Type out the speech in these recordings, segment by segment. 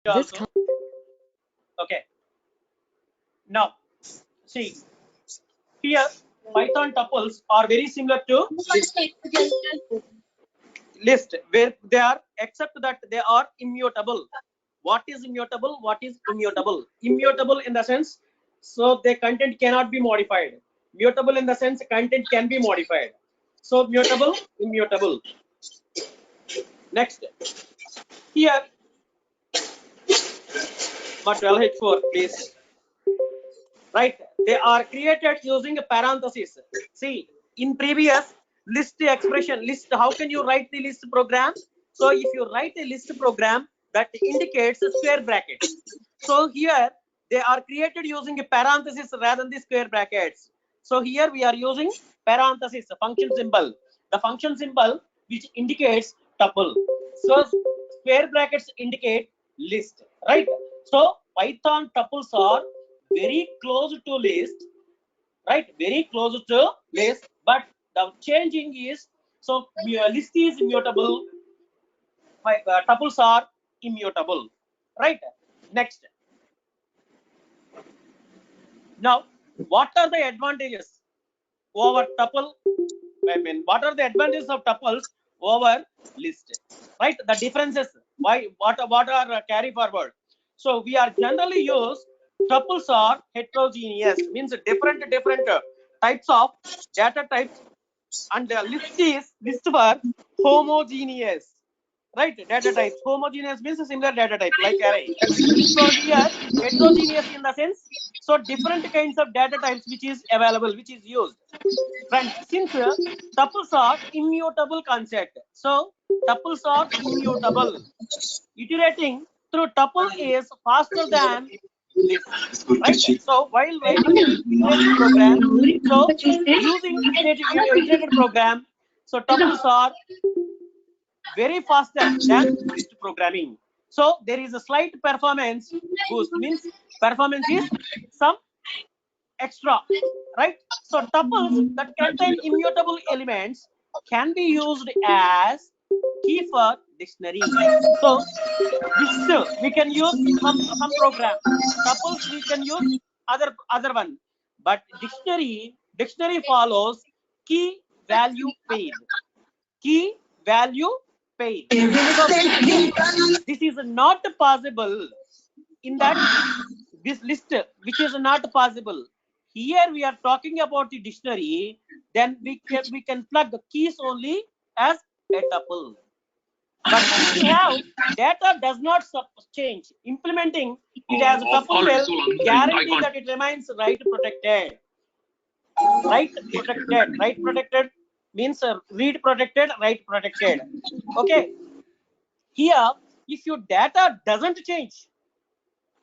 also. Okay. Now, see here, Python tuples are very similar to list, where they are, except that they are immutable. What is immutable? What is immutable? Immutable in the sense, so the content cannot be modified. Mutable in the sense content can be modified. So mutable, immutable. Next, here, but 12H4, please. Right, they are created using a parenthesis. See, in previous list expression, list, how can you write the list program? So if you write a list program, that indicates a square brackets. So here they are created using a parenthesis rather than the square brackets. So here we are using parenthesis, a function symbol, the function symbol which indicates tuple. So square brackets indicate list, right? So Python tuples are very close to list, right? Very close to list, but the changing is, so list is immutable, tuples are immutable, right? Next, now what are the advantages over tuple? I mean, what are the advantages of tuples over list, right? The differences, why, what are carry forward? So we are generally use tuples are heterogeneous, means different types of data types, and the list for homogeneous, right? Data types, homogeneous means a similar data type like array. So here heterogeneous in the sense, so different kinds of data types which is available, which is used. Friends, since tuples are immutable concept, so tuples are immutable. Iterating through tuple is faster than list, right? So while writing any iterative program, so using iterated program, so tuples are very faster than list programming. So there is a slight performance boost, means performance is some extra, right? So tuples that contain immutable elements can be used as key for dictionary. So list we can use some program, tuples we can use other one, but dictionary follows key value pair, key value pair. So this is not possible in that this list, which is not possible. Here we are talking about the dictionary, then we can plug the keys only as a tuple. But if we have data does not change, implementing it as a tuple will guarantee that it remains right protected. Right protected, right protected means read protected, write protected. Okay. Here, if your data doesn't change,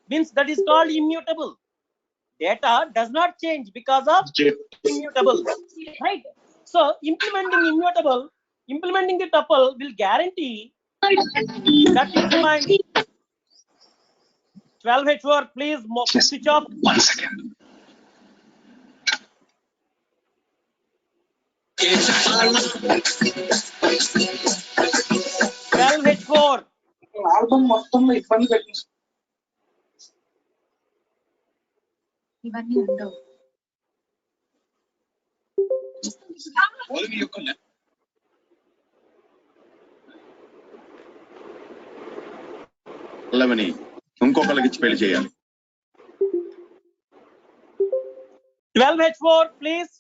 means that is called immutable. Data does not change because of immutable, right? So implementing immutable, implementing the tuple will guarantee that it remains. 12H4, please switch off. 1 second. H4. Album మొత్తంలో ఇబ్బంది పెట్టింది. ఇవన్నీ ఉండవు. పల్లవిని ఇంకొకరికి ఇచ్చి పెళ్లి చేయాలి. 12H4, please.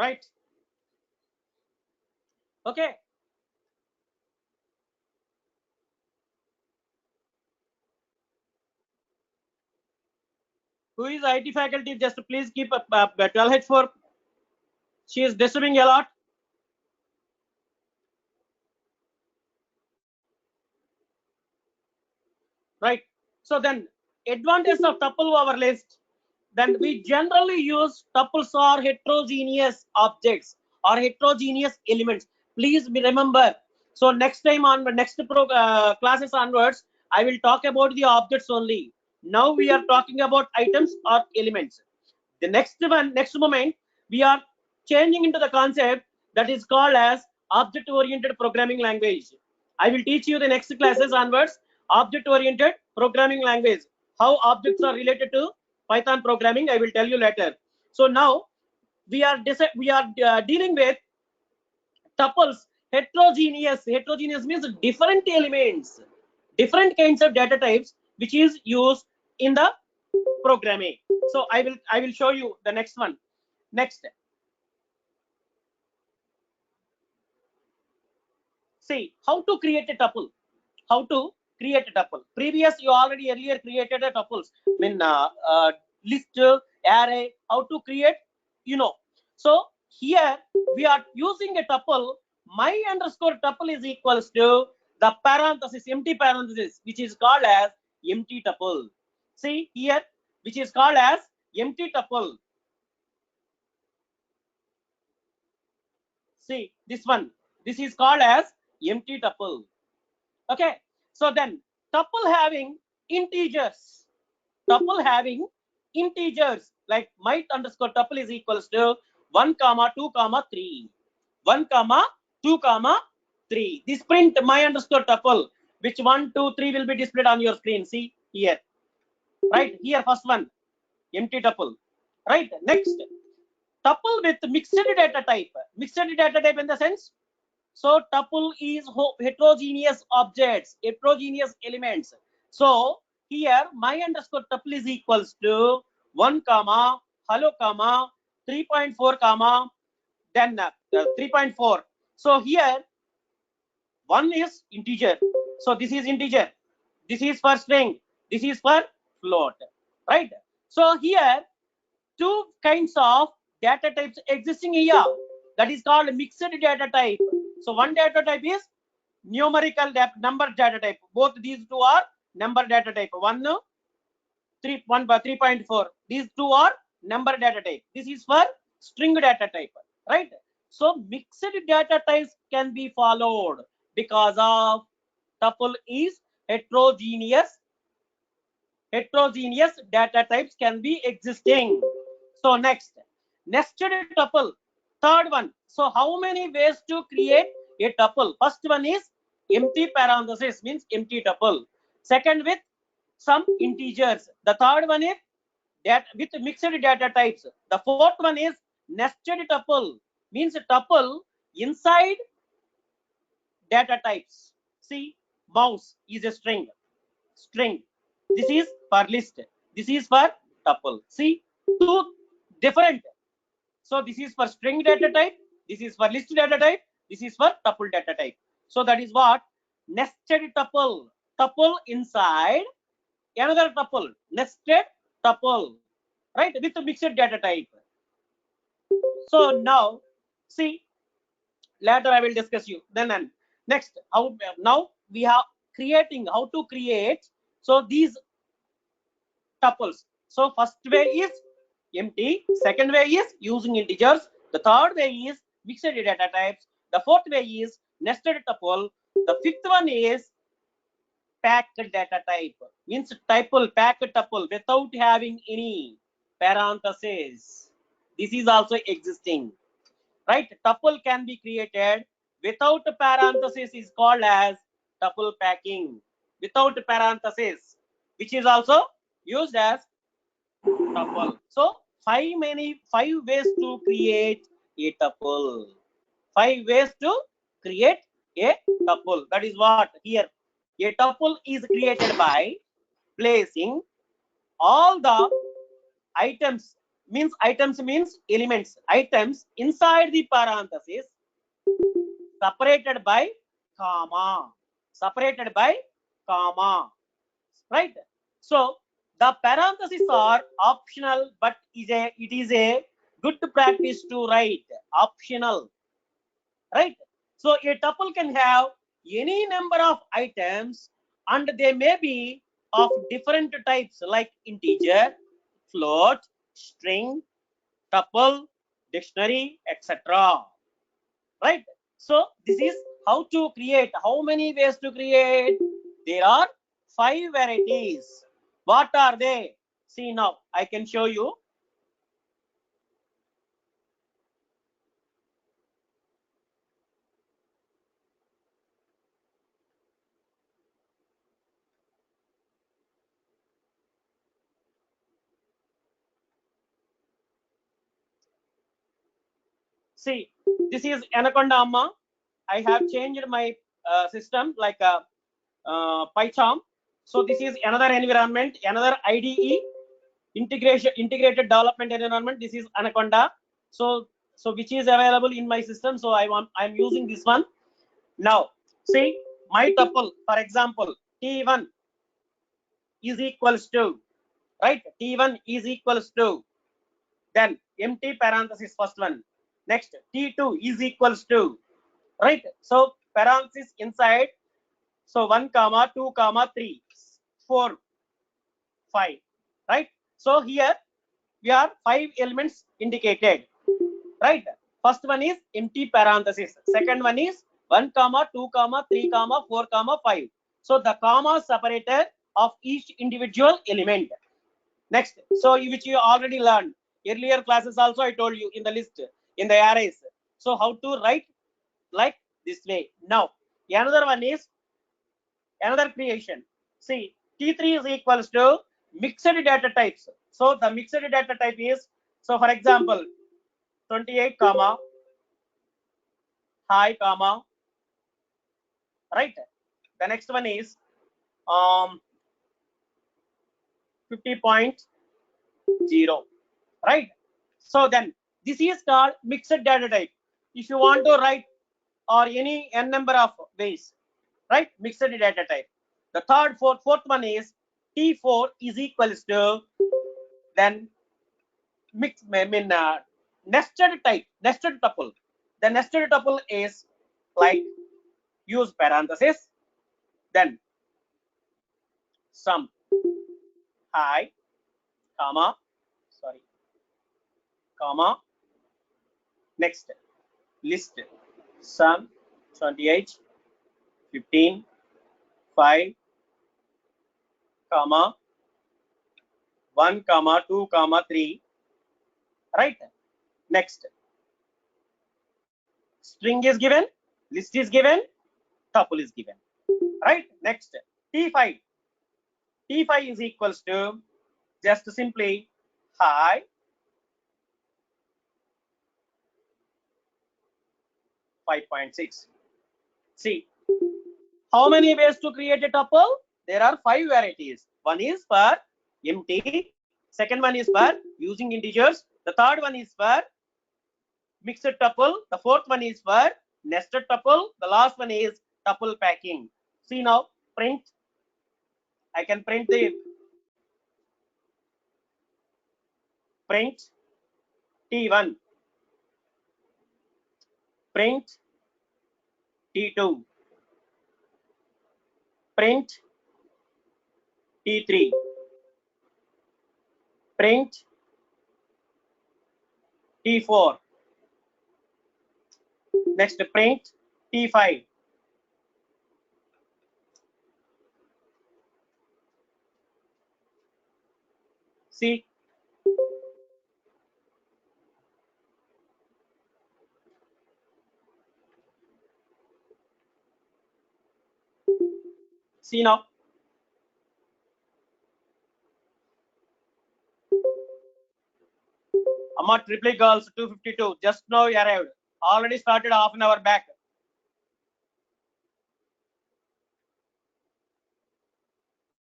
Right. Okay. Who is IT faculty? Just please keep up 12H4. She is disturbing a lot. Right. So then advantage of tuple over list. Then we generally use tuples or heterogeneous objects or heterogeneous elements. Please remember. So next time on next classes onwards, I will talk about the objects only. Now we are talking about items or elements. The next moment, we are changing into the concept that is called as object-oriented programming language. I will teach you the next classes onwards, object-oriented programming language. How objects are related to Python programming, I will tell you later. So now we are dealing with tuples, heterogeneous. Heterogeneous means different elements, different kinds of data types, which is used in the programming. So I will show you the next one. Next, see how to create a tuple. How to create a tuple. Previous, you already earlier created a tuples. I mean, list, array. How to create, you know. So here we are using a tuple. My underscore tuple is equals to the parenthesis, empty parenthesis, which is called as empty tuple. See here, which is called as empty tuple. See this one. This is called as empty tuple. Okay. So then tuple having integers. Tuple having integers like my underscore tuple is equals to 1, 2, 3. 1, 2, 3. This print my underscore tuple, which 1, 2, 3 will be displayed on your screen. See here. Right here, first one, empty tuple. Right. Next, tuple with mixed data type. Mixed data type in the sense, so tuple is heterogeneous objects, heterogeneous elements. So here my underscore tuple is equals to 1, hello, 3.4, then 3.4. So here 1 is integer. So this is integer. This is for string. This is for float. Right. So here two kinds of data types existing here. That is called mixed data type. So one data type is numerical number data type. Both these two are number data type. 3.4. These two are number data type. This is for string data type. Right. So mixed data types can be followed because of tuple is heterogeneous. Heterogeneous data types can be existing. So next, nested tuple. Third one. So how many ways to create a tuple? First one is empty parenthesis, means empty tuple. Second, with some integers. The third one is that with mixed data types. The fourth one is nested tuple, means tuple inside data types. See, mouse is a string. String. This is for list. This is for tuple. See, two different. So this is for string data type. This is for list data type. This is for tuple data type. So that is what nested tuple. Tuple inside another tuple. Nested tuple. Right, with a mixed data type. So now, see, later I will discuss you. Then next, how now we are creating, how to create. So these tuples. So first way is empty. Second way is using integers. The third way is mixed data types. The fourth way is nested tuple. The fifth one is packed data type, means tuple, packed tuple without having any parentheses. This is also existing. Right? Tuple can be created without parentheses is called as tuple packing. Without parentheses, which is also used as tuple. So five ways to create a tuple. 5 ways to create a tuple. That is what here. A tuple is created by placing all the items, means elements, items inside the parenthesis, separated by comma. Separated by comma. Right? So the parentheses are optional, but it is a good practice to write optional. Right? So a tuple can have any number of items and they may be of different types like integer, float, string, tuple, dictionary, etc. Right? So this is how to create. How many ways to create? There are 5 varieties. What are they? See now, I can show you. See, this is Anaconda Amma. I have changed my system like PyCharm. So this is another environment, another IDE, integrated development environment. This is Anaconda. So which is available in my system. So I'm using this one. Now see, my tuple, for example, T1 is equals to, right? T1 is equals to, then empty parenthesis first one. Next, T2 is equals to, right? So parenthesis inside. So 1 comma 2 comma 3 4 5, right? So here we are 5 elements indicated, right? First one is empty parenthesis, second one is 1 comma 2 comma 3 comma 4 comma 5. So the comma separator of each individual element. Next, so which you already learned earlier classes also, I told you in the list, in the arrays. So how to write like this way. Now another one is another creation. See, T3 is equals to mixed data types. So the mixed data type is, so for example, 28 comma high comma, right? The next one is 50.0, right? So then this is called mixed data type. If you want to write or any n number of ways, right? Mixed data type. The fourth one is T4 is equals to, then nested type, nested tuple. The nested tuple is like use parenthesis, then some high comma, sorry, comma, next list sum 28 15 5 comma 1 comma 2 comma 3, right? Next, string is given, list is given, tuple is given, right? Next, T5 is equals to just simply high .6. See, how many ways to create a tuple? There are 5 varieties. One is for empty, second one is for using integers, the third one is for mixed tuple, the fourth one is for nested tuple, the last one is tuple packing. See now, print. I can print the print T1, print T2, print T3, print T4, next print T5. See, see now, Amma Triply Girls 252 just now arrived, already started half an hour back.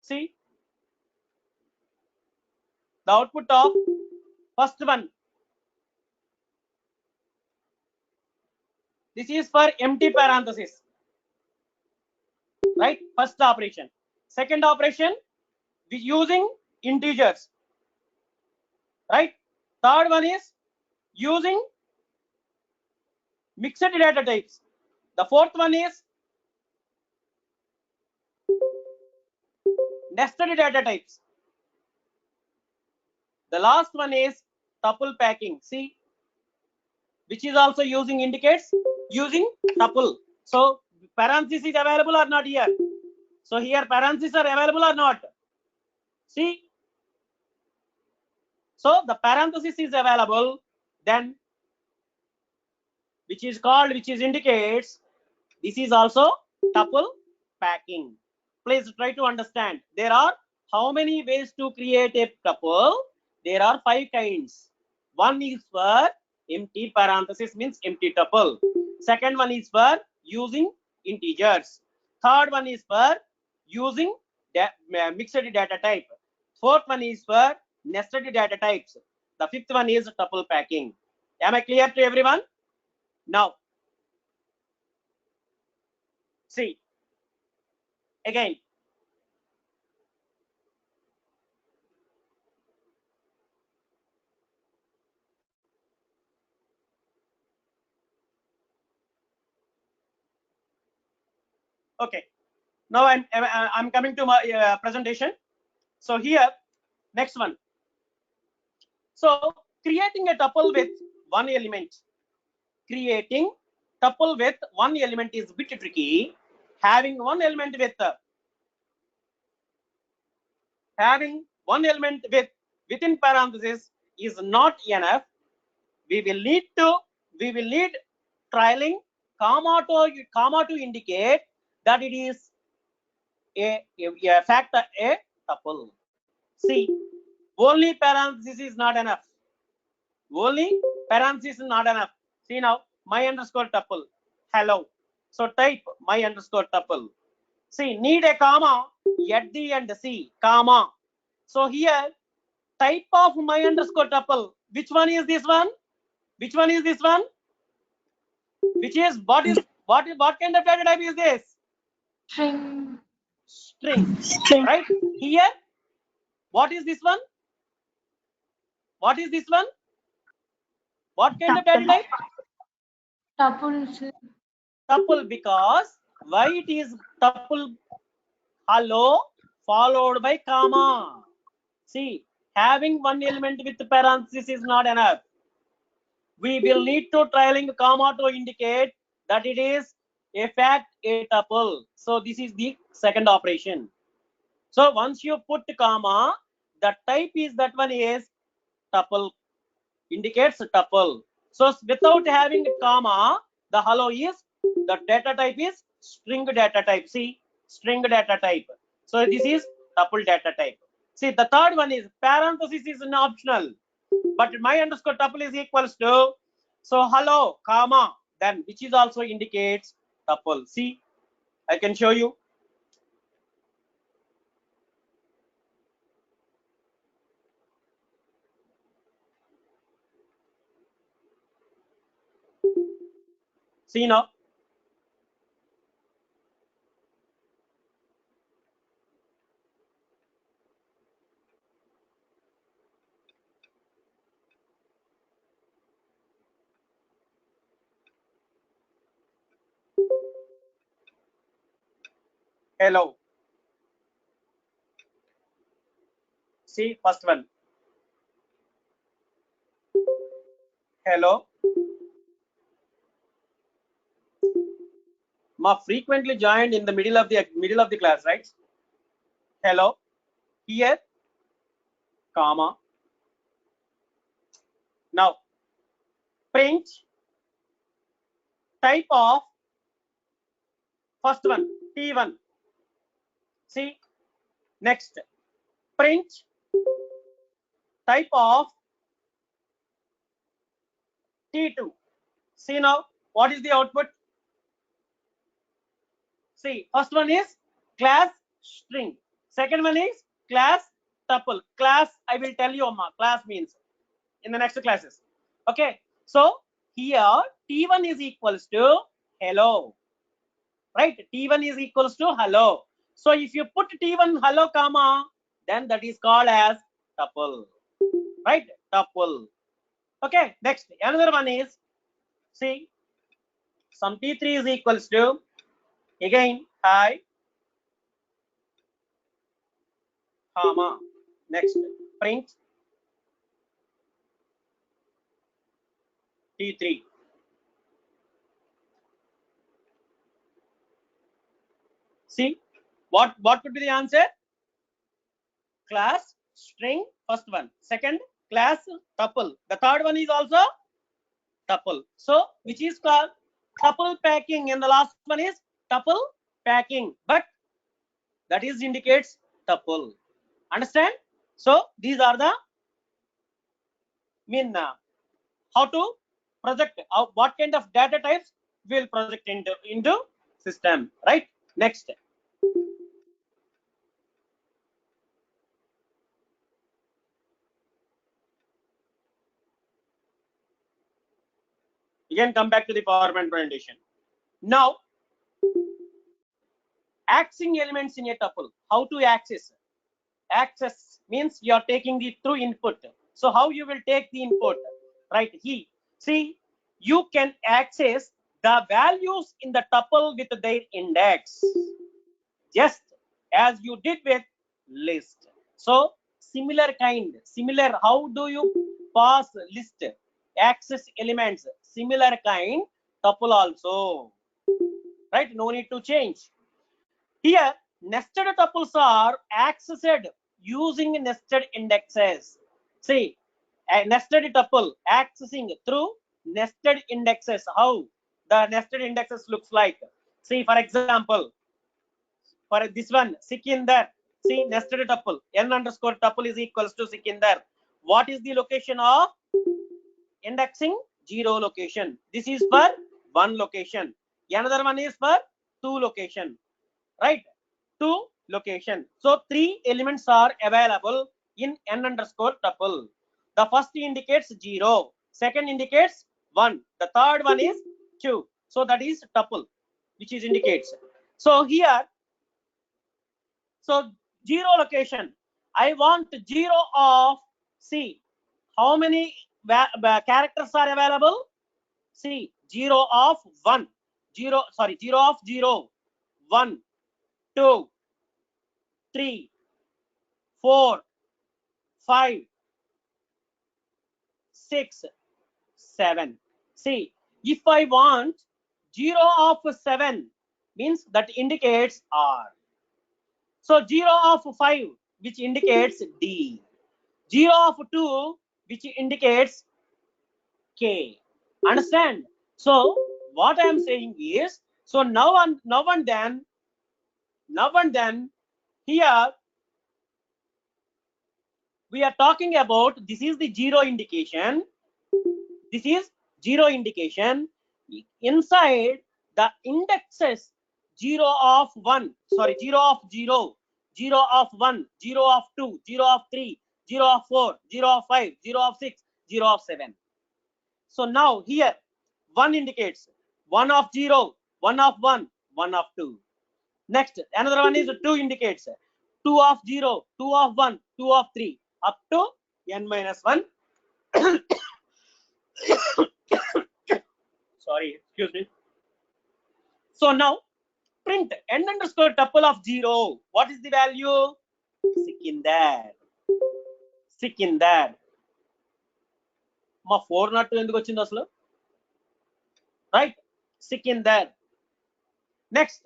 See, the output of first one, this is for empty parenthesis, right? First operation. Second operation using integers, right? Third one is using mixed data types. The fourth one is nested data types. The last one is tuple packing. See, which is also using indicates using tuple. So parentheses is available or not here? So here parentheses are available or not? See, so the parenthesis is available, then which is called, which is indicates this is also tuple packing. Please try to understand. There are how many ways to create a tuple? There are 5 kinds. One is for Empty parenthesis means empty tuple. Second one is for using integers. Third one is for using mixed data type. Fourth one is for nested data types. The fifth one is tuple packing. Am I clear to everyone? Now, see again. Okay. Now I'm coming to my presentation. So here, next one. So creating a tuple with one element. Creating tuple with one element is a bit tricky. Having one element with within parenthesis is not enough. We will need trailing comma to indicate that it is a factor, a tuple. See, only parenthesis is not enough. Only parenthesis is not enough. See now, my underscore tuple, hello. So type my underscore tuple. See, need a comma at the end. See, comma. So here, type of my underscore tuple. Which one is this one? Which one is this one? Which is what kind of data type is this? String. String. Right? Here, what is this one? What is this one? What kind of data type? Tuple. Tuple, because why it is tuple? Hello followed by comma. See, having one element with parenthesis is not enough. We will need to trailing comma to indicate that it is a fact, a tuple. So this is the second operation. So once you put comma, the type is that one is tuple, indicates tuple. So without having comma, the hello is, the data type is string data type. See, string data type. So this is tuple data type. See, the third one is parenthesis is an optional, but my underscore tuple is equals to, so hello comma, then which is also indicates tuple. See, I can show you. See now. Hello. See, first one. Hello. Ma frequently joined in the middle of the class, right? Hello. Here, comma. Now, print type of first one, T1. See, next, print type of T2. See now, what is the output? See, first one is class string. Second one is class tuple. Class, I will tell you, class means in the next classes. Okay, so here T1 is equals to hello, right? T1 is equals to hello. So if you put T1 hello comma, then that is called as tuple, right? Tuple. Okay, next, another one is, see, some T3 is equals to, again, hi, comma, next, print T3. See, what would be the answer? Class string, first one. Second, class tuple. The third one is also tuple. So which is called tuple packing, and the last one is tuple packing, but that is indicates tuple. Understand? So these are the how to project what kind of data types will project into system, right? Next, you can come back to the PowerPoint presentation. Now, accessing elements in a tuple. How to access? Access means you are taking the through input. So how you will take the input, right? See, you can access the values in the tuple with their index, just as you did with list. So similar, how do you pass list, access elements, similar kind tuple also, right? No need to change. Here, nested tuples are accessed using nested indexes. See, a nested tuple accessing through nested indexes. How the nested indexes looks like? See, for example, for this one, Sikindar. See, nested tuple. N underscore tuple is equals to Sikindar. What is the location of indexing? 0 location. This is for 1 location. Another one is for 2 location. Right? 2 location. So 3 elements are available in n underscore tuple. The first indicates 0, second indicates 1, the third one is 2. So that is tuple, which is indicates. So here, so 0 location, I want 0 of, see, how many characters are available? See, 0 of 1, 0 of 0, 1, 2, 3, 4, 5, 6, 7. See, if I want 0 of 7, means that indicates R. So 0 of 5, which indicates D. 0 of 2, which indicates K. Understand? So what I am saying is, so now and then, here we are talking about, this is the 0 indication. This is 0 indication. Inside the indexes, 0 of 1, 0 of 0, 0 of 1, 0 of 2, 0 of 3, 0 of 4, 0 of 5, 0 of 6, 0 of 7. So now here 1 indicates 1 of 0, 1 of 1, 1 of 2. Next, another one is 2 indicates 2 of 0, 2 of 1, 2 of 3, up to n minus 1. Sorry, excuse me. So now print n underscore tuple of 0. What is the value? Sikindar. మా 402 ఎందుకు వచ్చింది అసలు? Right? Sikindar. Next.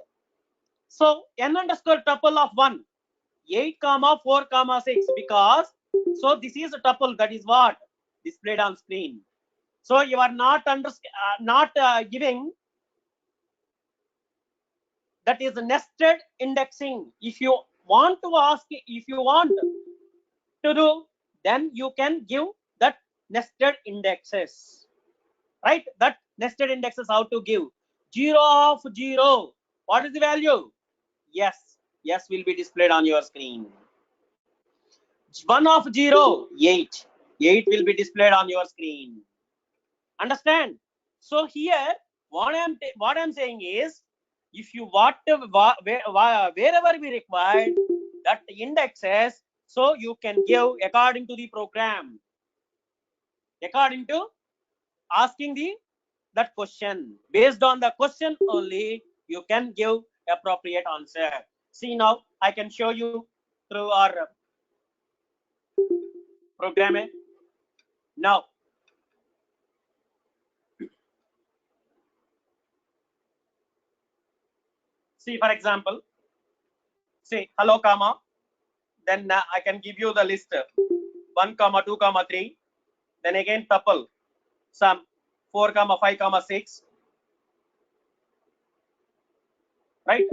So n underscore tuple of 1, 8, 4, 6, because so this is a tuple, that is what displayed on screen. So you are not giving, that is nested indexing. If you want to ask, if you want to do, then you can give that nested indexes, right? That nested indexes, how to give 0 of 0, what is the value? Yes will be displayed on your screen. 1 of 0, 8 will be displayed on your screen. Understand? So here what I'm saying is, if you wherever we require that indexes, so you can give according to the program, according to asking that question. Based on the question only, you can give appropriate answer. See, now I can show you through our program. Now see, for example, say hello comma, then I can give you the list 1, 2, 3, then again tuple some 4, 5, 6, right?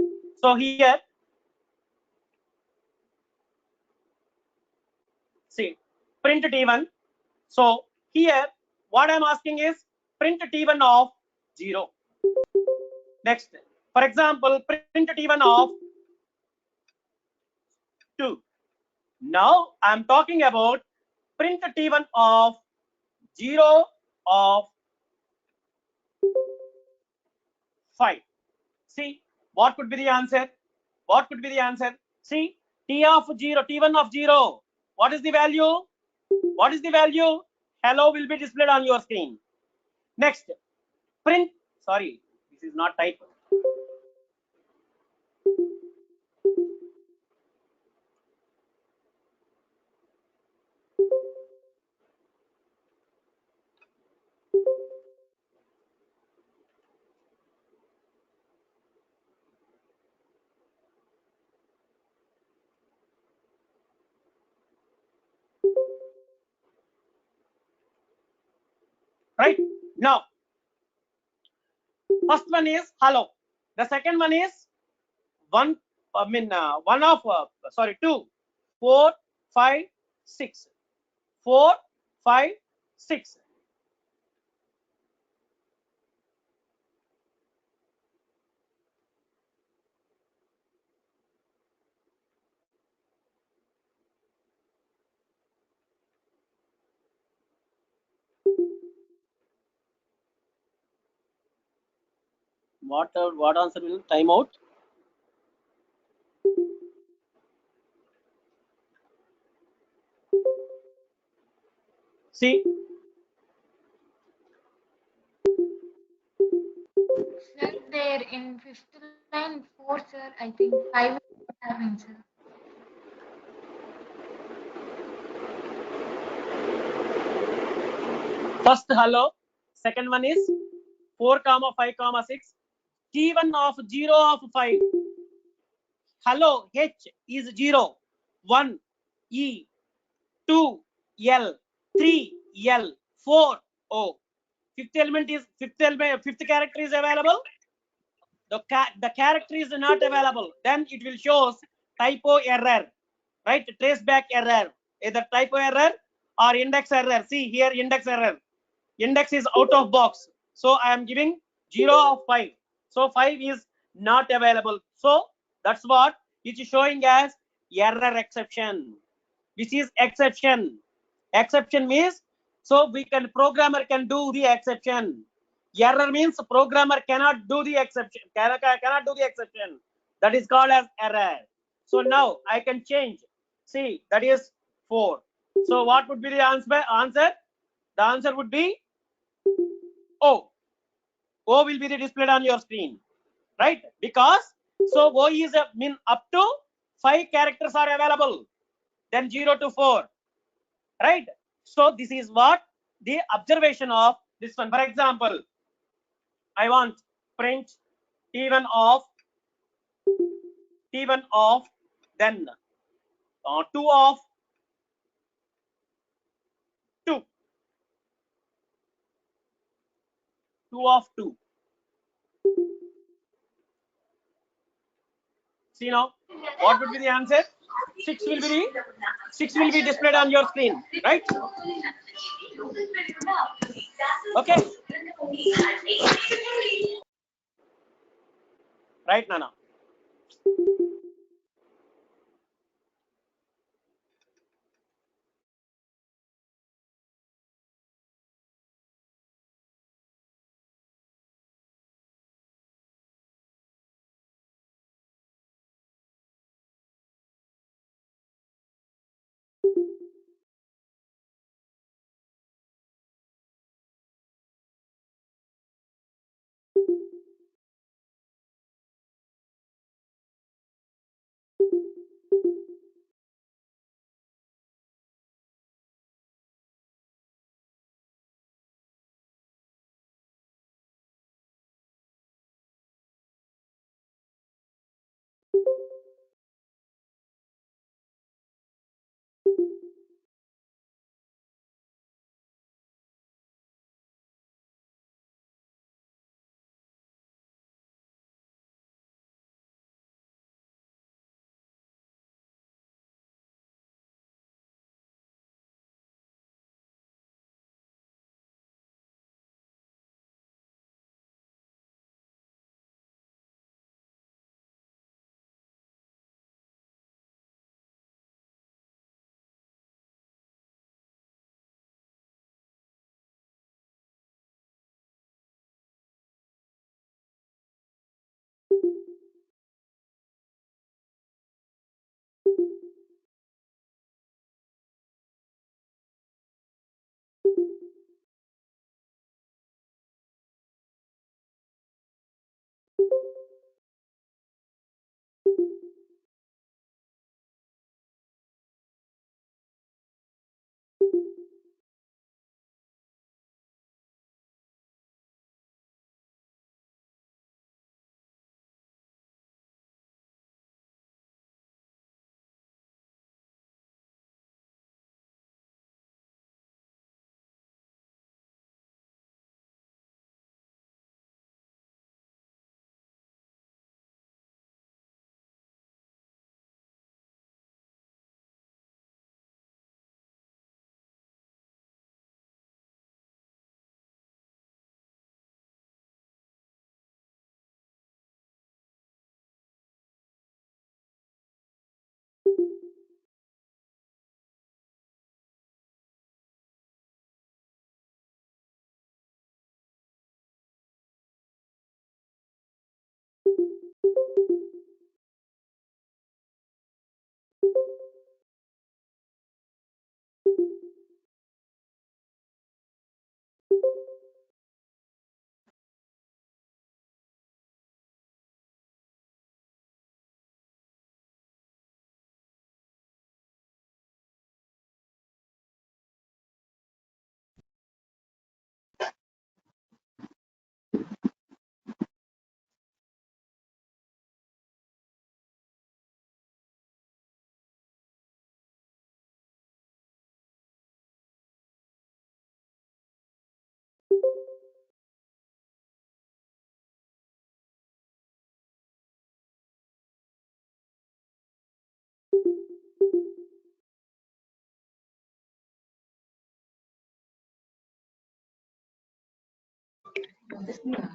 So here, see, print t1. So here what I'm asking is print T1 of 0. Next, for example, print T1 of 2. Now I am talking about print T1 of 0 of 5. See, what could be the answer? What could be the answer? See, T of 0, T1 of 0. What is the value? What is the value? Hello will be displayed on your screen. Next, print. Sorry, this is not type. Right now, first one is hello. The second one is one. One of sorry, 2, 4, 5, 6. 4, 5, 6. What answer will time out? See, Sir, there in fifth line, 4, sir. I think 5 is having, sir. first hello. Second one is 4, 5, 6. T1 of 0 of 5. Hello, H is 0. 1, E. 2, L. 3, L. 4, O. Fifth element is fifth character is available. The character is not available. Then it will show typo error, right? Trace back error, either typo error or index error. See here, index error. Index is out of box, so I am giving 0 of 5. So 5 is not available. So that's what it is showing as error exception. This is exception. Exception means so programmer can do the exception. Error means programmer cannot do the exception. Cannot do the exception. That is called as error. So now I can change. See, that is 4. So what would be the answer? The answer would be O. O will be displayed on your screen, right? Because so O is up to 5 characters are available, then 0 to 4, right? So this is what the observation of this one. For example, I want print T1 of then 2 of 2, 2 of 2. See now, what would be the answer? 6 will be displayed on your screen, right? Okay, right, Nana?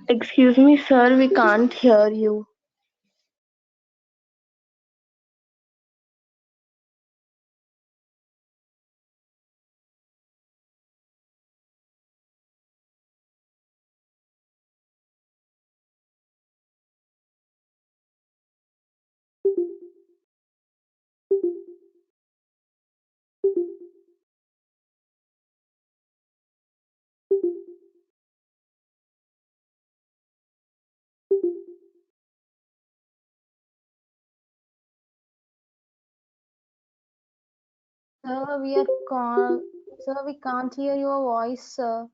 Excuse me, sir, we can't hear you. Sir, sir, we can't hear your voice, sir.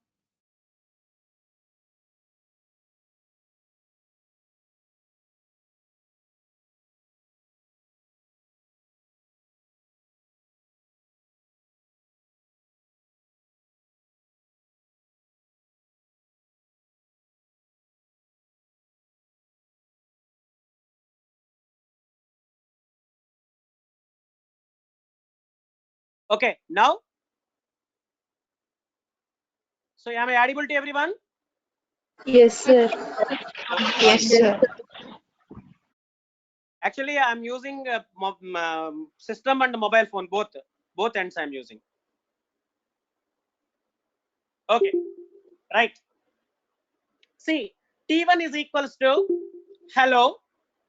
Okay, now, so am I audible to everyone? Yes, sir. Okay. Yes, sir. Actually, I'm using system and mobile phone, both ends I'm using. Okay, right. See, T1 is equals to hello,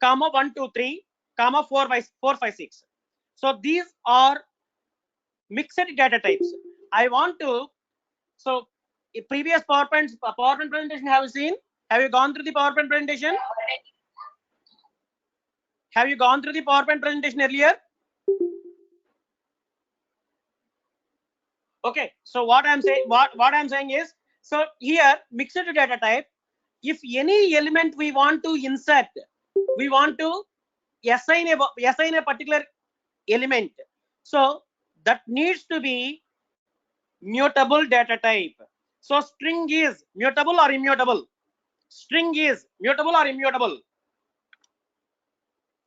comma 1, 2, 3, comma 4, 5, 6. So these are mixed data types. I want to, so previous PowerPoint presentation have you seen? Have you gone through the PowerPoint presentation? Have you gone through the PowerPoint presentation earlier? Okay, so what I'm saying is, so here mixed data type, if any element we want to insert, we want to assign a particular element, so that needs to be mutable data type. So string is mutable or immutable? String is mutable or immutable?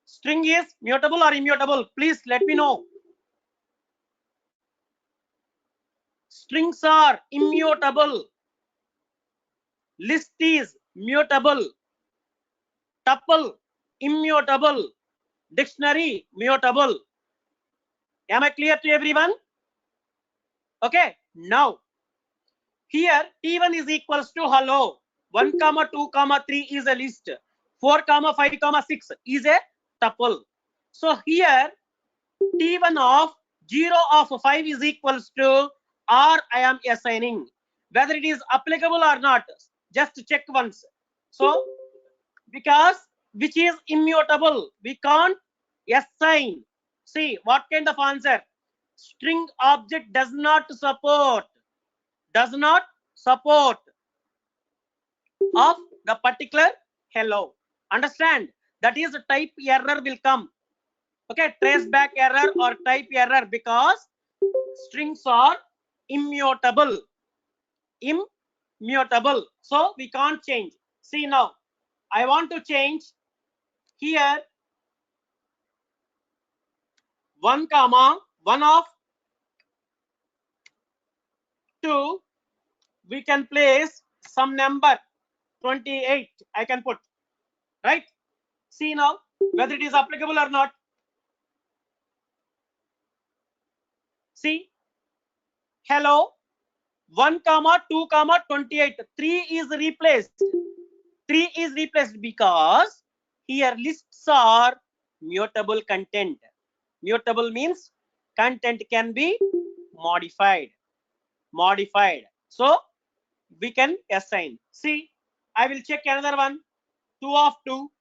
String is mutable or immutable? Please let me know. Strings are immutable. List is mutable. Tuple immutable. Dictionary mutable. Am I clear to everyone? Okay, now here T1 is equals to hello. 1, 2, 3 is a list. 4, 5, 6 is a tuple. So here T1 of 0 of 5 is equals to or I am assigning. Whether it is applicable or not, just check once. So because which is immutable, we can't assign. See what kind of answer? String object does not support of the particular hello. Understand? That is type error will come. Okay, trace back error or type error, because strings are immutable. So we can't change. See now, I want to change here 1, 1 of 2. We can place some number 28. I can put, right? See now whether it is applicable or not. See, hello 1, 2, 28. 3 is replaced. 3 is replaced because here lists are mutable content. Mutable means content can be modified. So we can assign. See, I will check another one. 2 of 2.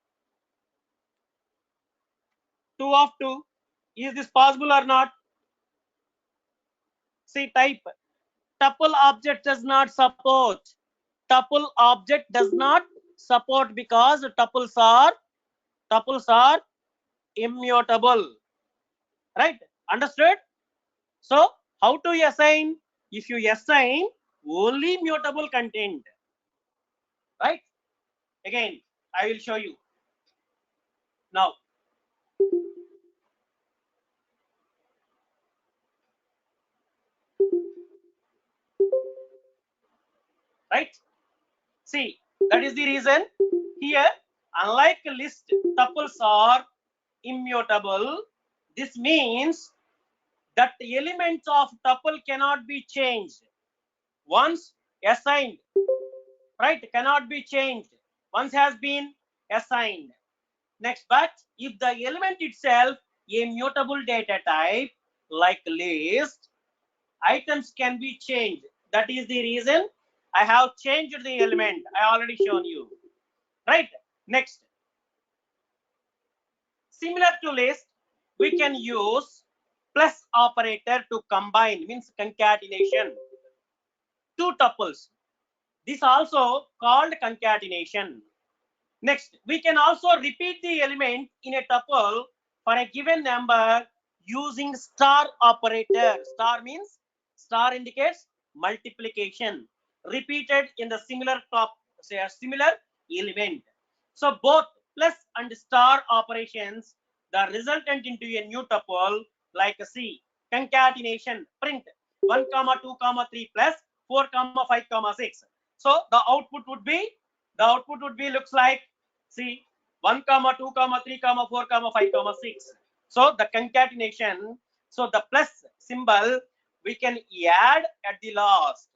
2 of 2. Is this possible or not? See, type. Tuple object does not support. Tuple object does not support because tuples are immutable. Right? Understood? So how to assign? If you assign only mutable content, right? Again, I will show you now. Right? See, That is the reason here, unlike list, tuples are immutable. This means that the elements of tuple cannot be changed once assigned, right? Cannot be changed once has been assigned. Next, but if the element itself a mutable data type like list, items can be changed. That is the reason I have changed the element. I already shown you, right? Next, similar to list, we can use plus operator to combine, means concatenation, two tuples. This also called concatenation. Next, we can also repeat the element in a tuple for a given number using star operator. Star means, star indicates multiplication repeated in the similar say a similar element. So both plus and star operations, the resultant into a new tuple like C, concatenation, print 1, 2, 3 plus 4, 5, 6. So the output would be looks like, see, 1, 2, 3, 4, 5, 6. So the concatenation, so the plus symbol we can add at the last,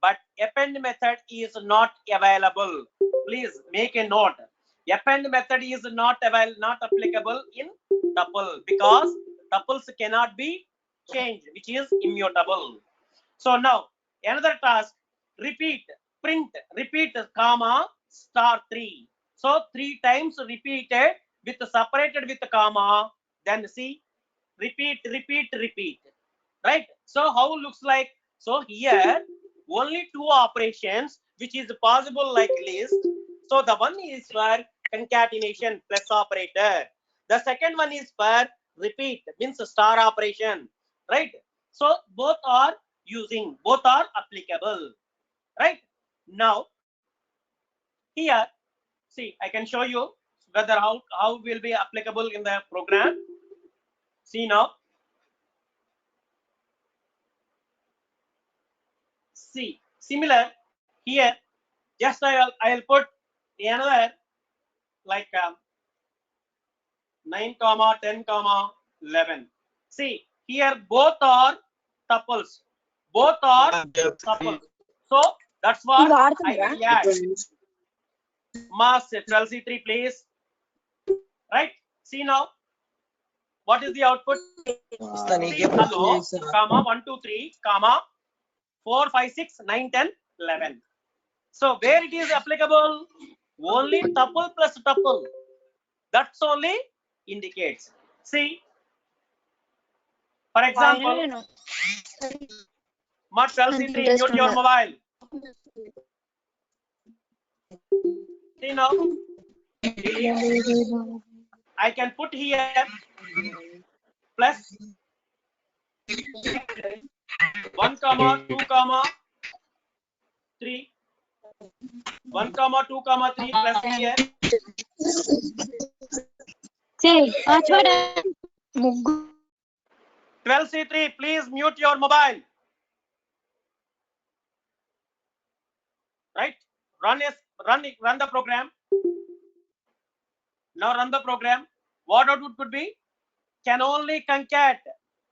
but append method is not available. Please make a note. Append method is not applicable in tuple because tuples cannot be changed, which is immutable. So now another task, repeat, print, repeat, comma, star 3. So 3 times repeated with separated with comma, then see, repeat, right? So how looks like? So here only 2 operations which is possible like list. So the one is for concatenation plus operator. The second one is for repeat, means star operation, right? So both are applicable, right? Now here, see, I can show you whether how will be applicable in the program. See now, see, similar here, just I'll put another like 9, 10, 11. See here, both are tuples. Both are tuples. So that's what I will add. Mass 12C3, please. Right? See now, what is the output? See, hello, comma 1, 2, 3, comma 4, 5, 6, 9, 10, 11. So where it is applicable? Only tuple plus tuple. That's only indicates. See, for example, Mat 12C3, mute your mobile. See now, I can put here plus 1, 2, 3. 1, 2, 3 plus here. Say, 12C3, please mute your mobile. Right? Run the program. Now run the program. What output could be? Can only concat.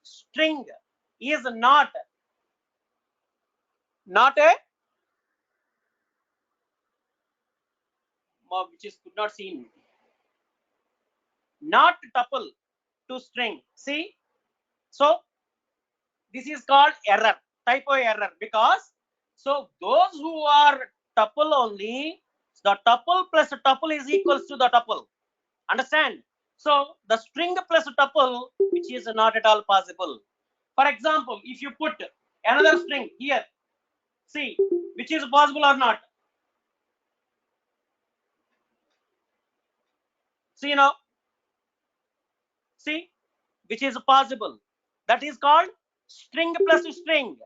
String is not a which is could not seen. Not tuple to string. See, so this is called error, typo error, because so those who are tuple only, the tuple plus tuple is equals to the tuple. Understand? So the string plus tuple, which is not at all possible. For example, if you put another string here, see, which is possible or not? See now, see, which is possible. That is called string plus string.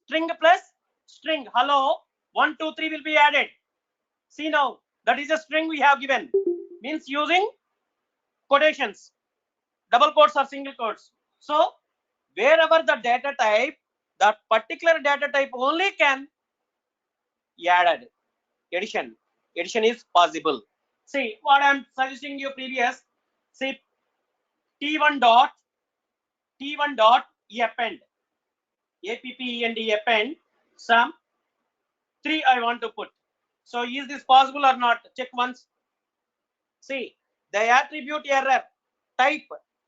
String plus string. Hello, 1, 2, 3 will be added. See now, that is a string we have given. Means using quotations, double quotes or single quotes. So wherever the data type, that particular data type only can be added. addition. Addition is possible. See what I'm suggesting you previous. See T1 dot append, append append some 3 I want to put. So is this possible or not? Check once. See the attribute error type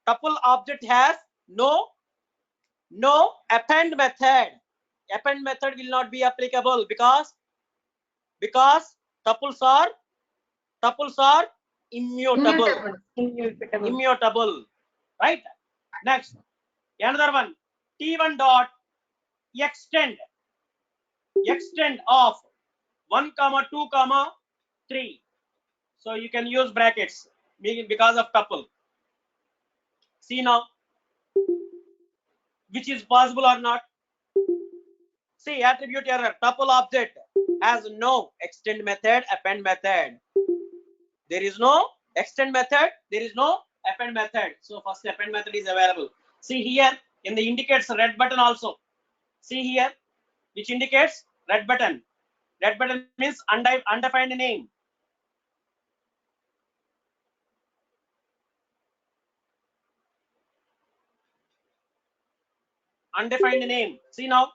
tuple object has no append method. Append method will not be applicable because tuples are immutable. Immutable. Right? Next, another one. T1 dot extend of 1 comma 2 comma 3. So you can use brackets because of tuple. See now, which is possible or not? See attribute error. Tuple object has no extend method, append method. There is no extend method. There is no append method. So first append method is available. See here in the indicates red button also. See here, which indicates red button. Red button means undefined name. Undefined name. See now,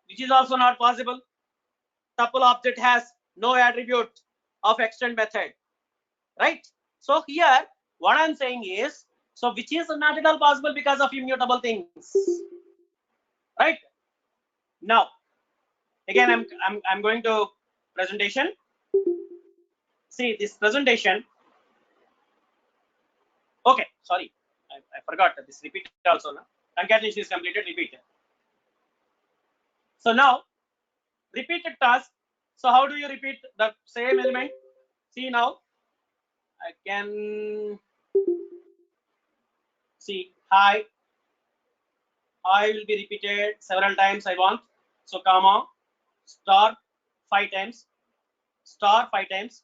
which is also not possible. Tuple object has no attribute of extend method. Right? So here, what I'm saying is, so which is not at all possible because of immutable things. Right? Now, again, I'm going to presentation. See this presentation. Okay, sorry, I forgot this repeat also. Now, concatenation is completed. Repeat. So now, repeated task. So how do you repeat the same element? See now, I can see hi. I will be repeated several times. I want. So comma star 5 times. Star 5 times.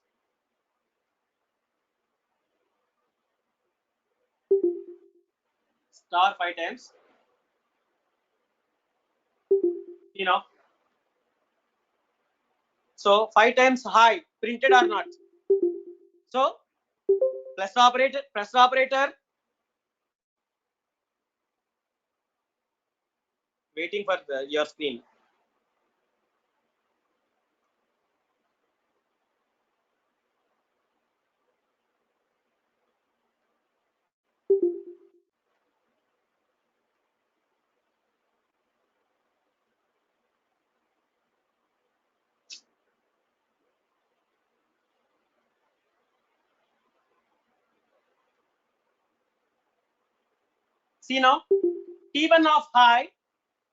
Star 5 times. You know. So 5 times high printed or not. So plus operator. Waiting for your screen. See now, T1 of high,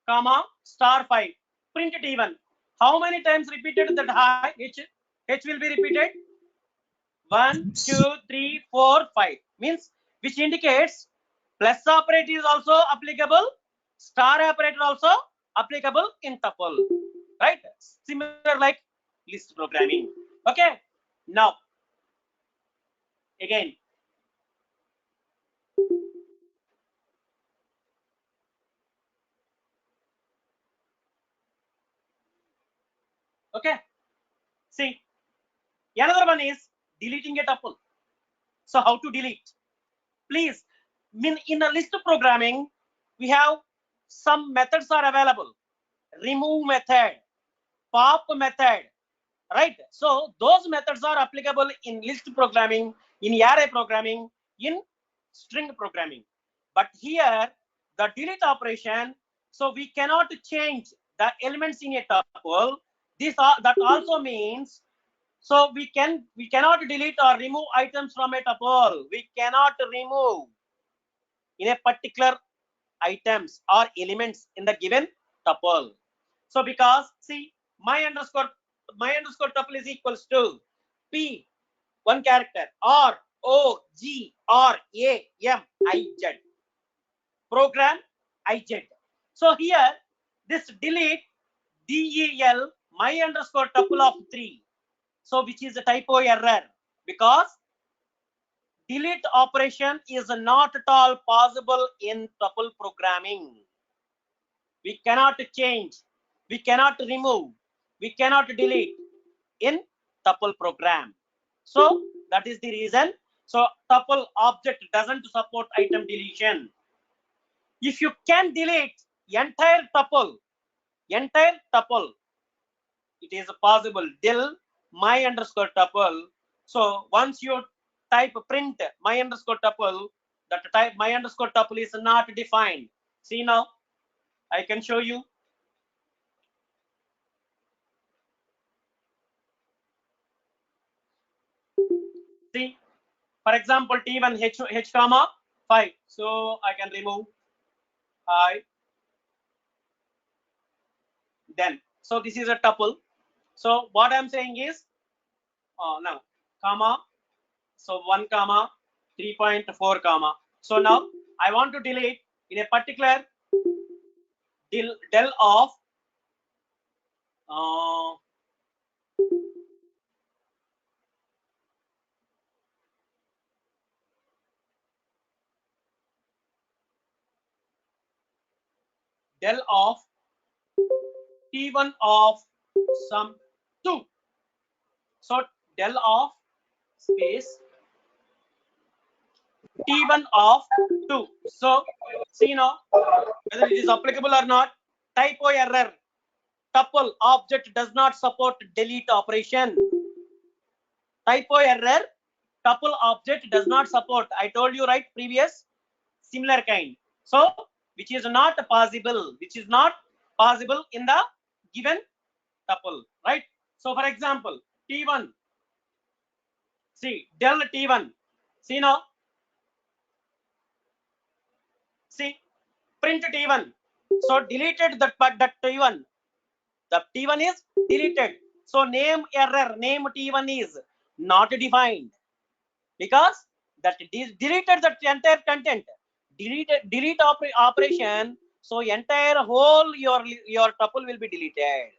comma star 5. Print T1. How many times repeated that high? H will be repeated. 1, 2, 3, 4, 5. Means which indicates plus operator is also applicable. Star operator also applicable in tuple. Right? Similar like list programming. Okay. Now, again. Okay. See, another one is deleting a tuple. So how to delete? Please, in a list programming, we have some methods are available. Remove method, pop method, right? So those methods are applicable in list programming, in array programming, in string programming. But here, the delete operation, so we cannot change the elements in a tuple. That also means, so we cannot delete or remove items from a tuple. We cannot remove in a particular items or elements in the given tuple. So because see my underscore tuple is equals to p one character r o g r a m I z program I z. So here this delete del my underscore tuple of 3. So which is a typo error because delete operation is not at all possible in tuple programming. We cannot change, we cannot remove, we cannot delete in tuple program. So that is the reason. So tuple object doesn't support item deletion. If you can delete entire tuple, it is possible. Del my underscore tuple. So once you type print my underscore tuple, that type my underscore tuple is not defined. See now, I can show you. See, for example, T1 H comma 5. So I can remove I. Then, so this is a tuple. So what I'm saying is, now comma. So 1 comma 3.4 comma. So now I want to delete in a particular del of del of T1 of some 2. So del of space T1 of 2. So see now whether it is applicable or not. Typo error. Tuple object does not support delete operation. Typo error. Tuple object does not support. I told you right previous similar kind. So which is not possible. Which is not possible in the given tuple, right? So for example, T1. See del T1. See now. See print T1. So deleted that T1. The T1 is deleted. So name error, name T1 is not defined because that deleted the entire content. Delete operation. So entire whole your tuple will be deleted.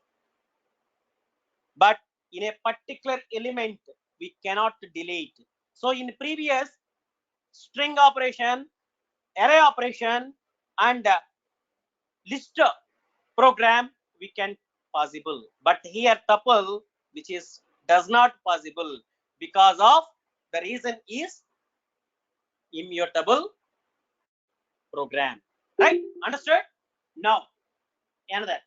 But in a particular element we cannot delete. So in previous string operation, array operation, and list program we can possible, but here tuple which is does not possible because of the reason is immutable program, right? Understood? Now another.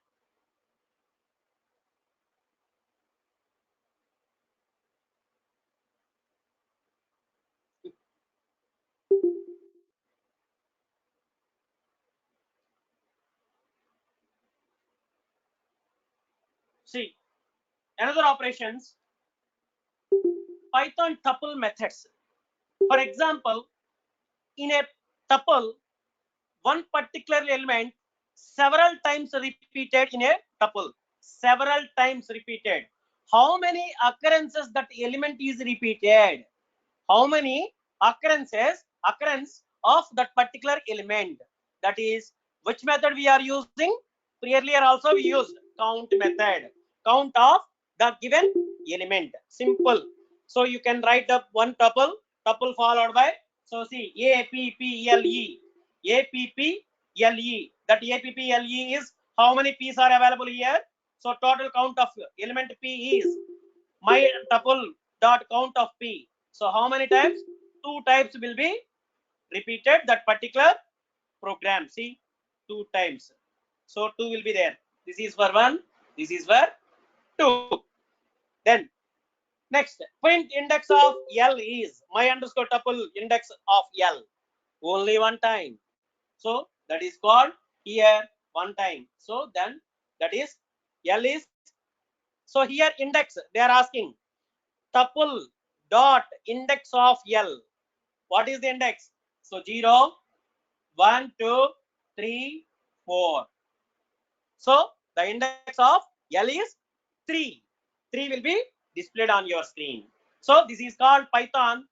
See another operations, Python tuple methods. For example, in a tuple one particular element several times repeated in a tuple, several times repeated. How many occurrences that element is repeated? How many occurrence of that particular element? That is which method we are using. Earlier also we used count method. Count of the given element. Simple. So you can write up one tuple followed by, so see APPLE. APPLE. That APPLE is how many P's are available here. So total count of element P is my tuple dot count of P. So how many times? 2 types will be repeated that particular program. See 2 times. So 2 will be there. This is for 1. This is for 2. Then next, print index of L is my underscore tuple index of L. Only one time. So that is called here one time. So then that is L is. So here index they are asking tuple dot index of L. What is the index? So 0, 1, 2, 3, 4. So the index of L is 3. 3 will be displayed on your screen. So this is called Python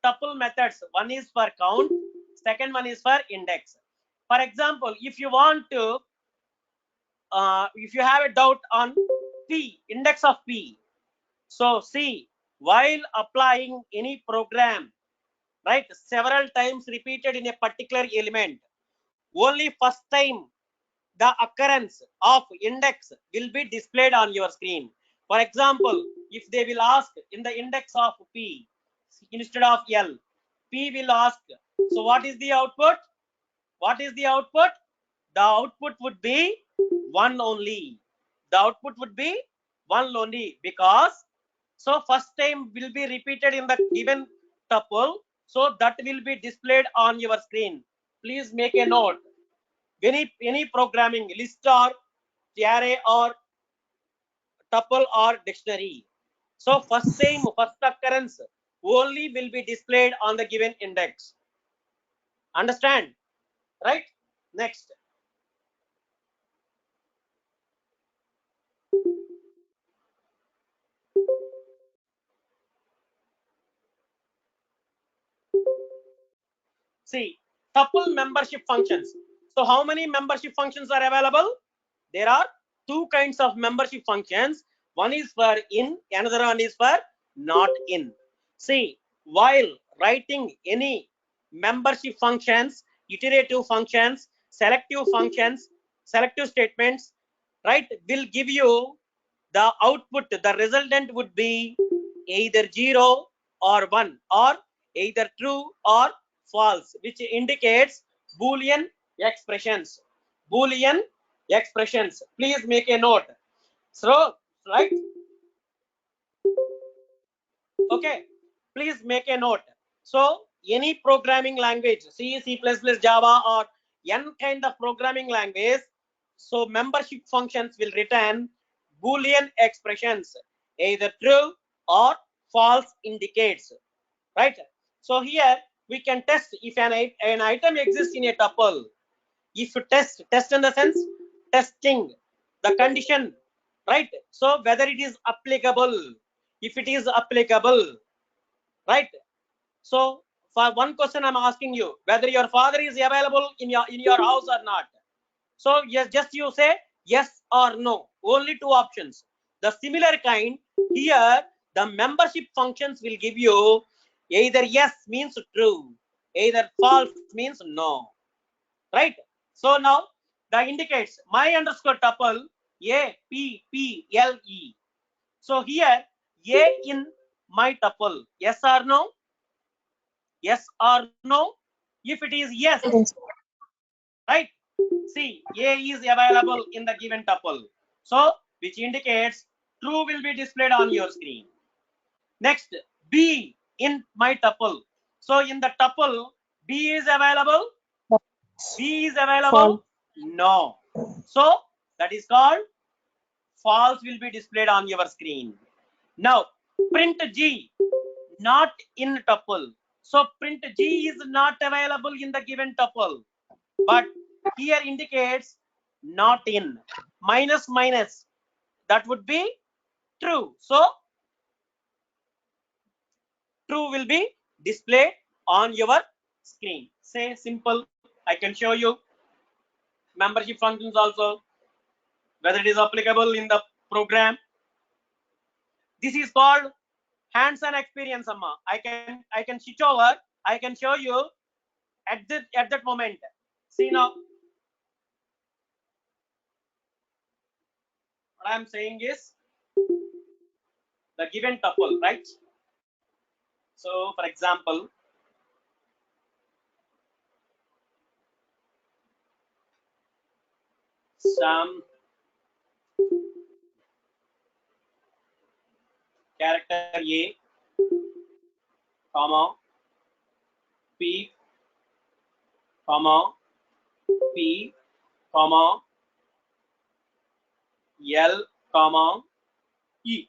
tuple methods. One is for count, second one is for index. For example, if you want to, if you have a doubt on P, index of P. So see, while applying any program, right, several times repeated in a particular element, only first time the occurrence of index will be displayed on your screen. For example, if they will ask in the index of P instead of L, P will ask, so what is the output? What is the output? The output would be 1 only. The output would be 1 only, because so first time will be repeated in the given tuple, so that will be displayed on your screen. Please make a note. Any programming, list or array or tuple or dictionary, so first time, first occurrence only will be displayed on the given index. Understand? Right? Next. See, tuple membership functions. So how many membership functions are available? There are two kinds of membership functions. One is for in, another one is for not in. See, while writing any membership functions, iterative functions, selective functions, selective statements, right, will give you the output. The resultant would be either 0 or 1, or either true or false, which indicates Boolean expressions. Boolean expressions. Please make a note. So, right? Okay. Please make a note. So, any programming language, C, C++, Java, or n kind of programming language, so membership functions will return Boolean expressions, either true or false indicates. Right? So here we can test if an item exists in a tuple. If you test in the sense testing the condition, right? So whether it is applicable, if it is applicable, right? So for one question I'm asking you, whether your father is available in your house or not. So yes, just you say yes or no, only two options. The similar kind here, the membership functions will give you either yes means true, either false means no, right? So now the indicates my underscore tuple a p p l e. So here a in my tuple, yes or no? Yes or no? If it is yes, Yes. right? See, A is available in the given tuple, so which indicates true will be displayed on your screen. Next, B in my tuple. So in the tuple, B is available. B is available. False. No. So that is called false will be displayed on your screen. Now print G not in tuple. So print G is not available in the given tuple, but here indicates not in. Minus minus, that would be true. So true will be displayed on your screen. Say simple. I can show you membership functions also, whether it is applicable in the program. This is called hands-on experience, Amma. I can switch over. I can show you at that moment. See now, what I am saying is the given tuple, right? So for example, some character A, comma P, comma P, comma L, comma E.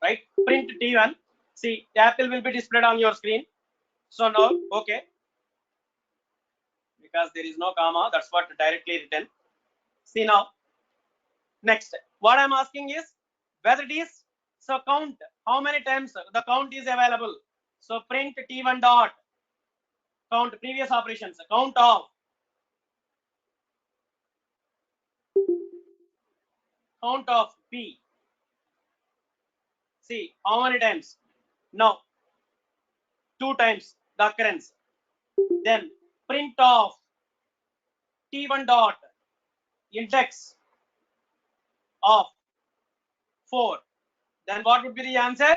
Right? Print T1. See, the apple will be displayed on your screen. So now, okay, because there is no comma, that's what directly written. See now, next, what I'm asking is whether it is, so count how many times the count is available. So print T1 dot count previous operations, count of P. See how many times? Now 2 times the occurrence. Then print of T1 dot index of 4, then what would be the answer?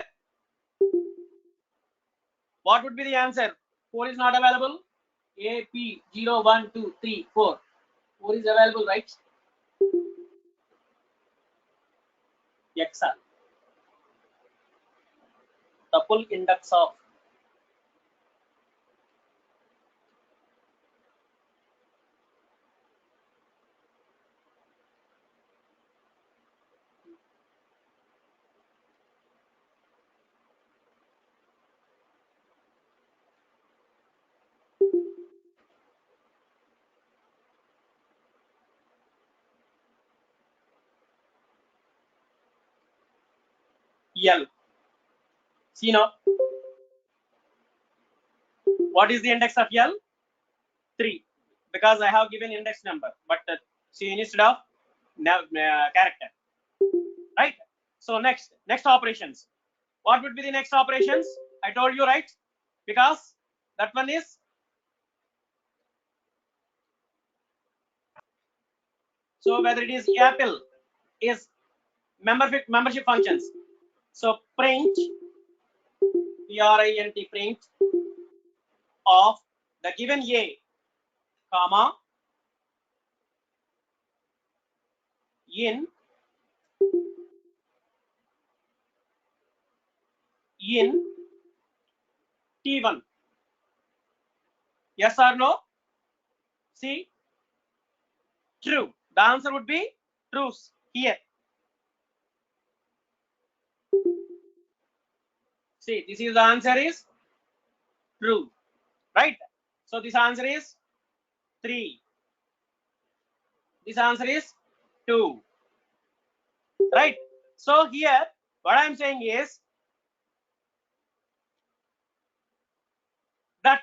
What would be the answer? 4 is not available. A, P, 0, 1, 2, 3, 4. 4 is available, right? XR. Tuple index of L. See now, what is the index of L? 3, because I have given index number, but see instead of character, right? So next operations. What would be the next operations? I told you, right? Because that one is so whether it is Apple is membership functions. So print print of the given A, comma, in T1. Yes or no? See, true. The answer would be true here. See, this is the answer is true, right? So this answer is 3. This answer is 2, right? So here what I am saying is that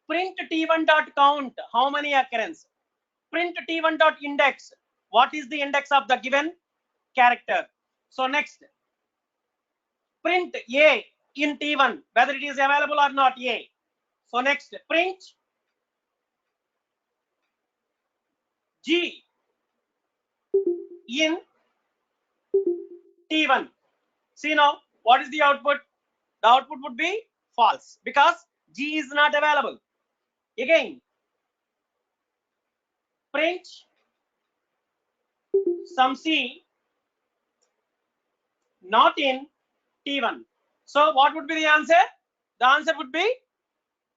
print T1 dot count, how many occurrence? Print T1 dot index, what is the index of the given character? So next, print A in T1, whether it is available or not A. So next, print G in T1. See now, what is the output? The output would be false because G is not available. Again, print some C not in T1. So what would be the answer? The answer would be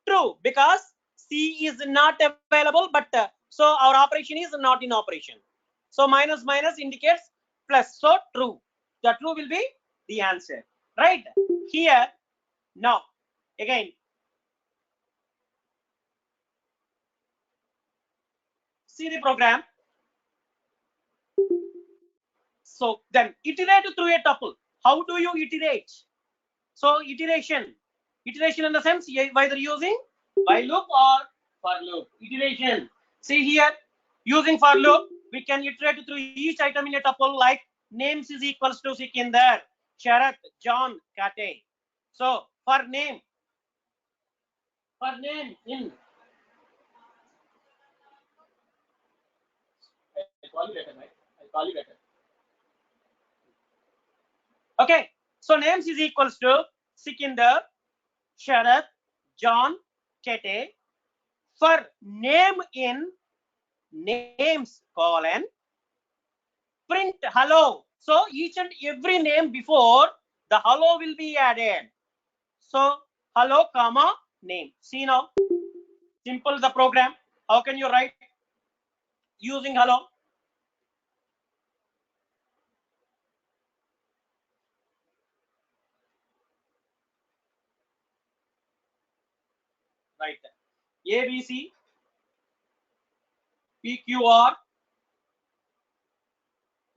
true because C is not available, but so our operation is not in operation. So minus minus indicates plus. So true. The true will be the answer, right? Here now again, see the program. So then iterate through a tuple. How do you iterate? So iteration in the sense whether using while loop or for loop. Iteration. See here, using for loop, we can iterate through each item in a tuple, like names is equals to Sikinder, Sharat, John, Kate. So for name in I'll call you later, right? I'll call you later. Okay, so names is equals to Sikinder, Sharat, John, Kate. For name in names colon print hello. So each and every name before the hello will be added. So hello comma name. See now, simple the program. How can you write using hello? Right. ABC PQR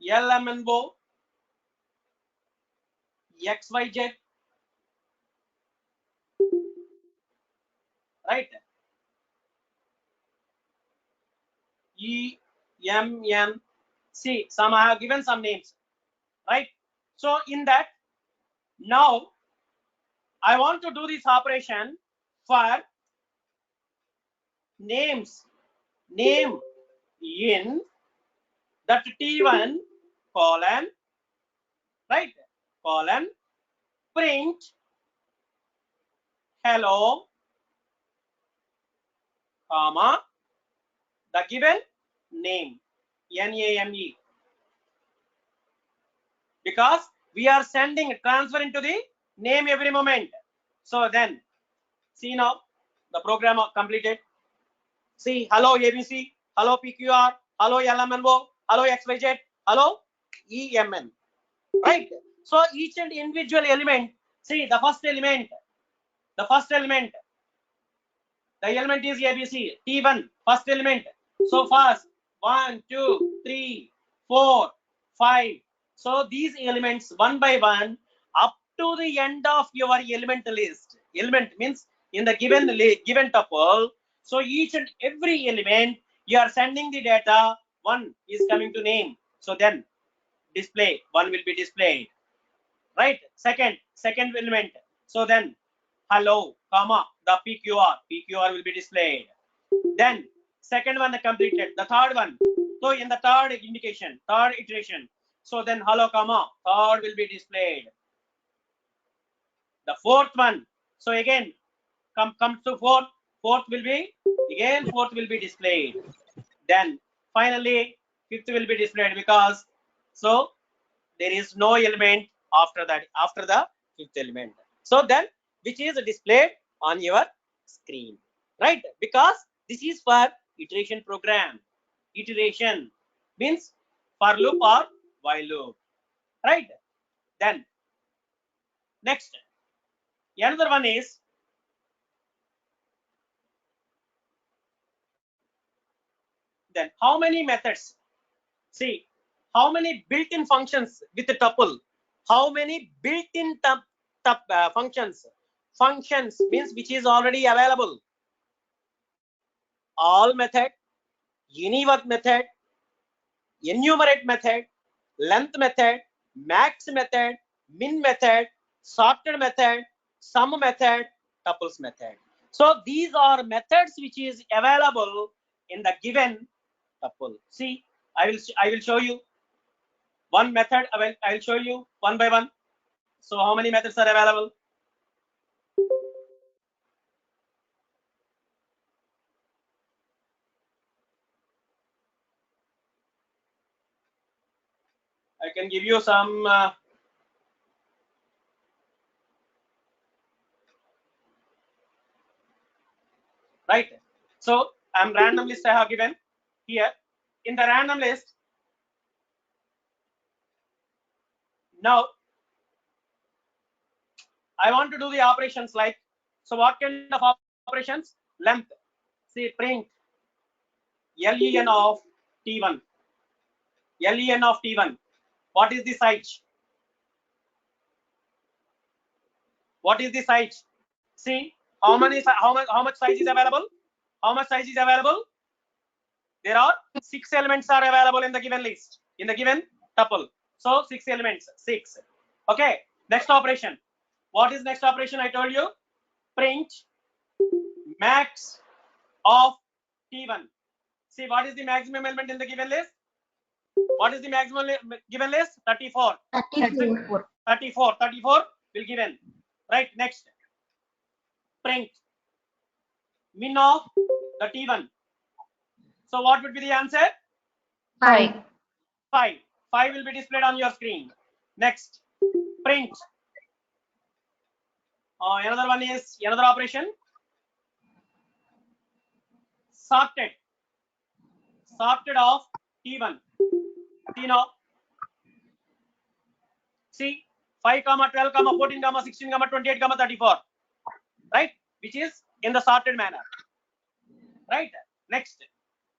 LMNO XYZ, right? EMN. See, some I have given some names, right? So in that, now I want to do this operation for names, name in that T1 colon, right, colon, print hello, comma, the given name, NAME, because we are sending transfer into the name every moment. So then, see now, the program completed. See, hello ABC, hello PQR, hello LMNO, hello XYZ, hello EMN, right? So each and individual element, see the first element, the element is ABC, T1, first element. So first, 1, 2, 3, 4, 5. So these elements one by one up to the end of your element list. Element means in the given tuple. So each and every element you are sending the data. One is coming to name. So then display, one will be displayed, right? Second element. So then hello, comma, the PQR will be displayed. Then second one completed. The third one. So in the third indication, third iteration. So then hello, comma, third will be displayed. The fourth one. So again, comes to fourth. Fourth will be displayed. Then finally fifth will be displayed, because so there is no element after that, after the fifth element. So then which is displayed on your screen, right? Because this is for iteration program. Iteration means for loop or while loop, right? Then next, another one is then how many methods. See, how many built-in functions with the tuple? How many built-in functions? Functions means which is already available. All method, uniwork method, enumerate method, length method, max method, min method, sorted method, sum method, tuples method. So these are methods which is available in the given tuple. See, I will show you one method. I will show you one by one. So how many methods are available? I can give you some right. So random list I have given here. In the random list, now I want to do the operations like, so what kind of operations? Length. See, print len of t1. Len of t1. What is the size? What is the size? See, how much size is available? How much size is available? There are 6 elements are available in the given list, in the given tuple. So 6 elements, 6. Okay. Next operation. What is next operation? I told you, print max of t1. See, what is the maximum element in the given list? What is the maximum given list? 34. 34 will given. Right. Next, print min of the t1. So what would be the answer? 5. 5. 5 will be displayed on your screen. Next, print. Another one is another operation. Sorted of t1. See now. See, 5, 12, 14, 16, 28, 34. Right? Which is in the sorted manner. Right? Next,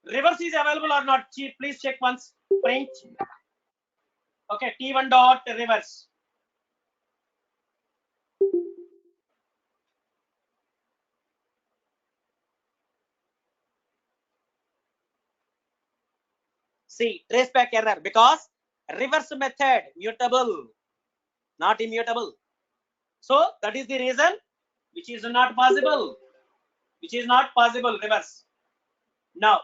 reverse is available or not? Please check once. Print. Okay, t1 dot reverse. See, traceback error, because reverse method mutable, not immutable. So that is the reason which is not possible. Reverse. Now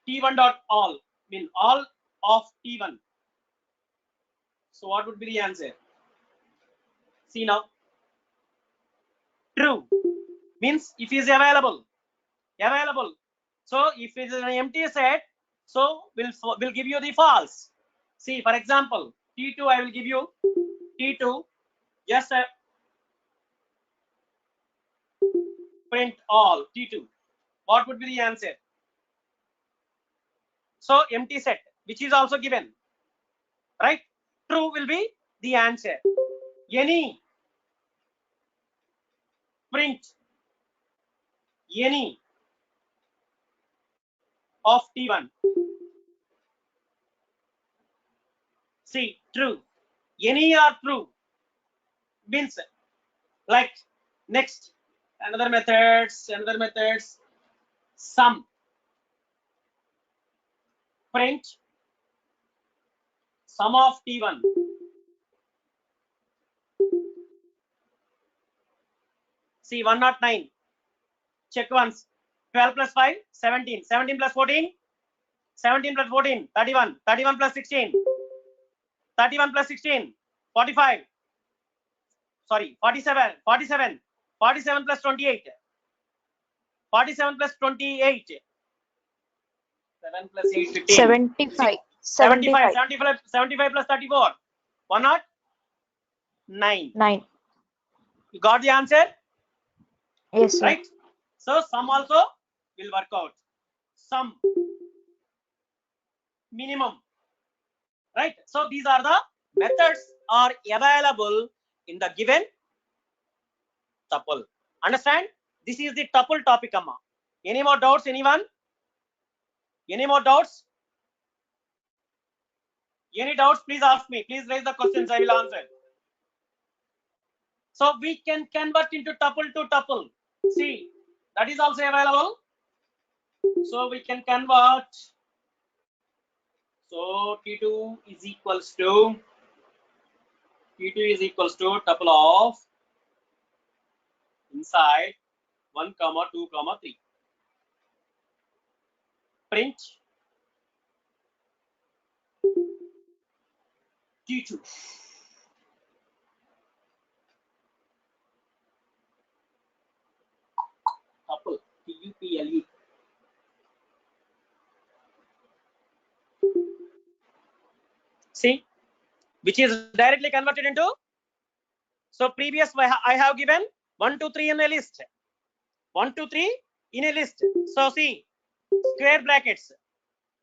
T1 dot all, mean all of T1. So what would be the answer? See now. True means if is available. So if it is an empty set, so will give you the false. See, for example, T2 I will give you T2 just print all T2. What would be the answer? So empty set, which is also given, right? True will be the answer. Any print any of T1. See, true. Any are true means like next another methods. Sum print sum of T1. See 109. Check once. 12 plus 5, 17. 17 plus 14, 17 plus 14, 31. 31 plus 16, 31 plus 16, 45. Sorry, 47. 47. 47 plus 28. 47 plus 28. 7 plus 8, 15. 75. 75. 75 plus 34. 109. 9. You got the answer? Yes, sir. Right? So sum also will work out. Sum minimum. Right? So these are the methods are available in the given tuple. Understand? This is the tuple topic, Amma. Any more doubts? Anyone? Any more doubts? Any doubts? Please ask me. Please raise the questions. I will answer. So we can convert into tuple to tuple. See, that is also available. So we can convert. So T2 is equals to tuple of inside 1, 2, 3. Print T2. Tuple, T-U-P-L-E. See, which is directly converted into. So previous I have given 1, 2, 3 in a list. 1, 2, 3 in a list. So see, square brackets.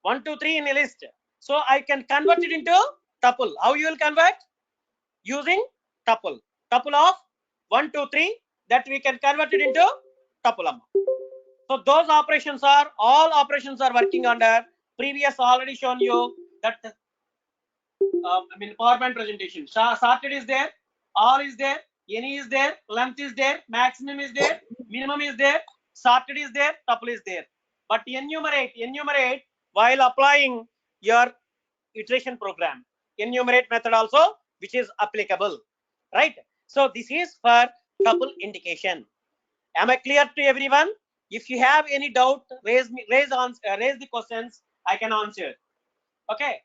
1, 2, 3 in a list. So I can convert it into tuple. How you will convert? Using tuple. Tuple of 1, 2, 3 that we can convert it into tuple. So those operations are, all operations are working under previous already shown you that PowerPoint presentation. Sorted is there, all is there, any is there, length is there, maximum is there, minimum is there, sorted is there, tuple is there. But enumerate while applying your iteration program. Enumerate method also, which is applicable, right? So this is for tuple indication. Am I clear to everyone? If you have any doubt, raise the questions. I can answer. Okay.